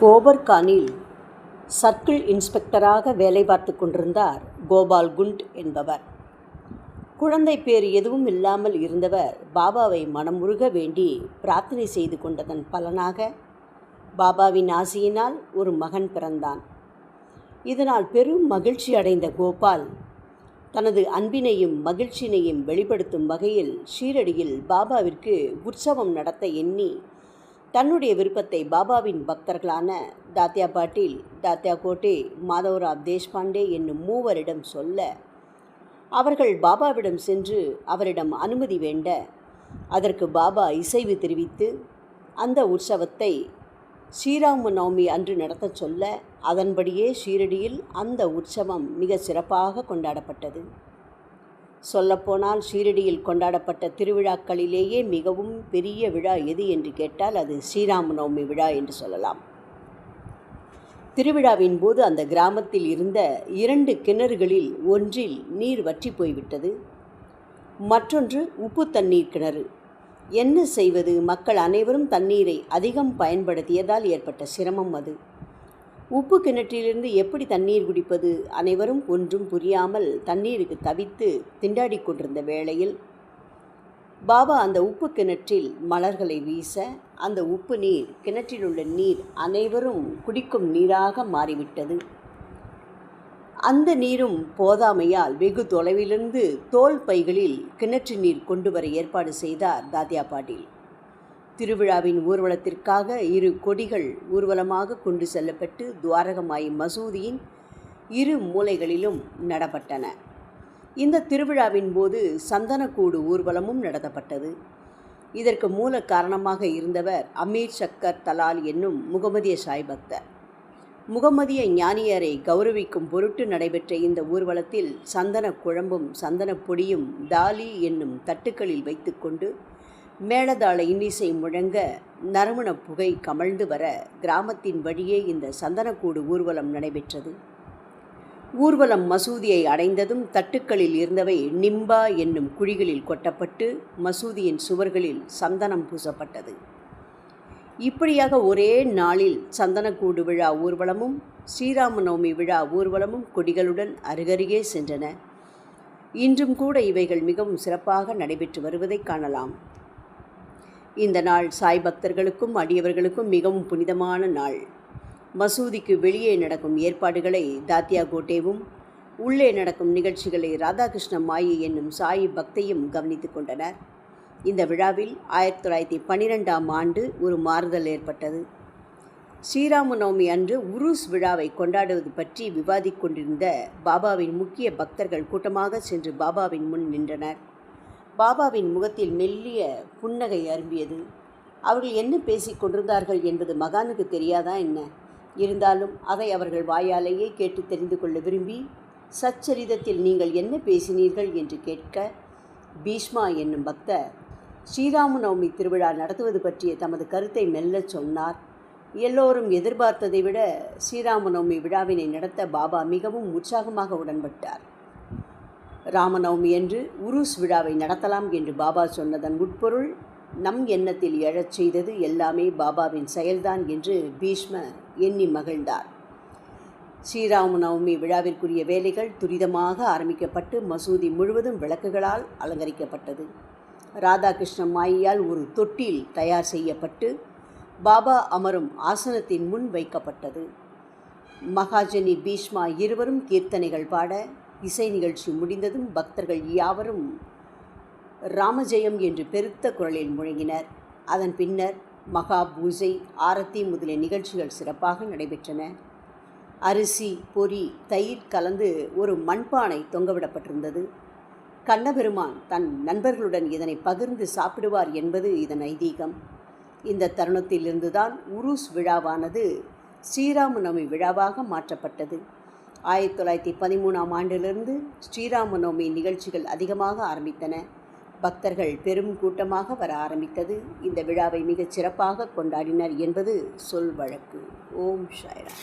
கோபர்கானில் circle இன்ஸ்பெக்டராக வேலை பார்த்து கொண்டிருந்தார் கோபால் குண்ட் என்பவர். குழந்தை பேர் எதுவும் இல்லாமல் இருந்தவர் பாபாவை மனமுருக வேண்டி பிரார்த்தனை செய்து கொண்டதன் பலனாக பாபாவின் ஆசியினால் ஒரு மகன் பிறந்தான். இதனால் பெரும் மகிழ்ச்சி அடைந்த கோபால் தனது அன்பினையும் மகிழ்ச்சியினையும் வெளிப்படுத்தும் வகையில் ஷீரடியில் பாபாவிற்கு உற்சவம் நடத்த எண்ணி தன்னுடைய விருப்பத்தை பாபாவின் பக்தர்களான தாத்யா பாட்டீல், தாத்யா கோட்டே, மாதவராவ் தேஷ்பாண்டே என்னும் மூவரிடம் சொல்ல, அவர்கள் பாபாவிடம் சென்று அவரிடம் அனுமதி வேண்ட, அதற்கு பாபா இசைவு தெரிவித்து அந்த உற்சவத்தை ஸ்ரீராம நவமி அன்று நடத்த சொல்ல, அதன்படியே ஷீரடியில் அந்த உற்சவம் மிக சிறப்பாக கொண்டாடப்பட்டது. சொல்லப்போனால் ஷீரடியில் கொண்டாடப்பட்ட திருவிழாக்களிலேயே மிகவும் பெரிய விழா எது என்று கேட்டால் அது ஸ்ரீராம நவமி விழா என்று சொல்லலாம். திருவிழாவின் போது அந்த கிராமத்தில் இருந்த 2 கிணறுகளில் ஒன்றில் நீர் வற்றி போய்விட்டது. மற்றொன்று உப்பு தண்ணீர் கிணறு. என்ன செய்வது? மக்கள் அனைவரும் தண்ணீரை அதிகம் பயன்படுத்தியதால் ஏற்பட்ட சிரமம் அது. உப்பு கிணற்றிலிருந்து எப்படி தண்ணீர் குடிப்பது? அனைவரும் ஒன்றும் புரியாமல் தண்ணீருக்கு தவித்து திண்டாடி கொண்டிருந்த வேளையில் பாபா அந்த உப்பு கிணற்றில் மலர்களை வீச, அந்த உப்பு நீர், கிணற்றில் உள்ள நீர் அனைவரும் குடிக்கும் நீராக மாறிவிட்டது. அந்த நீரும் போதாமையால் வெகு தொலைவிலிருந்து தோல் பைகளில் கிணற்று நீர் கொண்டு வர ஏற்பாடு செய்தார் தாத்யா பாட்டீல். திருவிழாவின் ஊர்வலத்திற்காக 2 கொடிகள் ஊர்வலமாக கொண்டு செல்லப்பட்டு துவாரகமாயி மசூதியின் 2 மூலைகளிலும் நடப்பட்டன. இந்த திருவிழாவின் போது சந்தனக்கூடு ஊர்வலமும் நடத்தப்பட்டது. இதற்கு மூல காரணமாக இருந்தவர் அமீர் சக்கர் தலால் என்னும் முகமதிய சாய் பக்தர். முகமதிய ஞானியரை கௌரவிக்கும் பொருட்டு நடைபெற்ற இந்த ஊர்வலத்தில் சந்தன குழம்பும் சந்தன பொடியும் தாலி என்னும் தட்டுக்களில் வைத்துக்கொண்டு மேளதாள இன்னிசை முழங்க நறுமண புகை கமழ்ந்து வர கிராமத்தின் வழியே இந்த சந்தனக்கூடு ஊர்வலம் நடைபெற்றது. ஊர்வலம் மசூதியை அடைந்ததும் தட்டுக்களில் இருந்தவை நிம்பா என்னும் குழிகளில் கொட்டப்பட்டு மசூதியின் சுவர்களில் சந்தனம் பூசப்பட்டது. இப்படியாக ஒரே நாளில் சந்தனக்கூடு விழா ஊர்வலமும் ஸ்ரீராம நவமி விழா ஊர்வலமும் கொடிகளுடன் அருகருகே சென்றன. இன்றும் கூட இவைகள் மிகவும் சிறப்பாக நடைபெற்று வருவதை காணலாம். இந்த நாள் சாய் பக்தர்களுக்கும் அடியவர்களுக்கும் மிகவும் புனிதமான நாள். மசூதிக்கு வெளியே நடக்கும் ஏற்பாடுகளை தாத்யா கோட்டேவும், உள்ளே நடக்கும் நிகழ்ச்சிகளை ராதாகிருஷ்ண மாயி என்னும் சாயி பக்தையும் கவனித்து கொண்டனர். இந்த விழாவில் 1912ஆம் ஆண்டு ஒரு மாறுதல் ஏற்பட்டது. ஸ்ரீராம நவமி அன்று உருஸ் விழாவை கொண்டாடுவது பற்றி விவாதிக் கொண்டிருந்த பாபாவின் முக்கிய பக்தர்கள் கூட்டமாக சென்று பாபாவின் முன் நின்றனர். பாபாவின் முகத்தில் மெல்லிய புன்னகை அரும்பியது. அவர்கள் என்ன பேசிக் கொண்டிருந்தார்கள் என்பது மகானுக்கு தெரியாதா என்ன? இருந்தாலும் அதை அவர்கள் வாயாலேயே கேட்டு தெரிந்து கொள்ள விரும்பி, சச்சரிதத்தில் நீங்கள் என்ன பேசினீர்கள் என்று கேட்க, பீஷ்மா என்னும் பக்தர் ஸ்ரீராம நவமி திருவிழா நடத்துவது பற்றிய தமது கருத்தை மெல்லச் சொன்னார். எல்லோரும் எதிர்பார்த்ததை விட ஸ்ரீராம நவமி விழாவினை நடத்த பாபா மிகவும் உற்சாகமாக உடன்பட்டார். ராமநவமி அன்று உருஸ் விழாவை நடத்தலாம் என்று பாபா சொன்னதன் உட்பொருள், நம் எண்ணத்தில் எழச் செய்தது எல்லாமே பாபாவின் செயல்தான் என்று பீஷ்மர் எண்ணி மகிழ்ந்தார். ஸ்ரீராம நவமி விழாவிற்குரிய வேலைகள் துரிதமாக ஆரம்பிக்கப்பட்டு மசூதி முழுவதும் விளக்குகளால் அலங்கரிக்கப்பட்டது. ராதாகிருஷ்ண மாயியால் ஒரு தொட்டில் தயார் செய்யப்பட்டு பாபா அமரும் ஆசனத்தின் முன் வைக்கப்பட்டது. மகாஜனி பீஷ்மா இருவரும் கீர்த்தனைகள் பாட, இசை நிகழ்ச்சி முடிந்ததும் பக்தர்கள் யாவரும் ராமஜெயம் என்று பெருத்த குரலில் முழங்கினர். அதன் பின்னர் மகா பூஜை, ஆரத்தி முதலிய நிகழ்ச்சிகள் சிறப்பாக நடைபெற்றன. அரிசி, பொரி, தயிர் கலந்து ஒரு மண்பானை தொங்கவிடப்பட்டிருந்தது. கண்ணபெருமான் தன் நண்பர்களுடன் இதனை பகிர்ந்து சாப்பிடுவார் என்பது இதன் ஐதீகம். இந்த தருணத்திலிருந்துதான் உருஸ் விழாவானது ஸ்ரீராம நவமி விழாவாக மாற்றப்பட்டது. 1913ஆம் ஆண்டிலிருந்து ஸ்ரீராம நவமி நிகழ்ச்சிகள் அதிகமாக ஆரம்பித்தன. பக்தர்கள் பெரும் கூட்டமாக வர ஆரம்பித்தது. இந்த விழாவை மிகச் சிறப்பாக கொண்டாடினர் என்பது சொல் வழக்கு. ஓம் சாய்ராம்.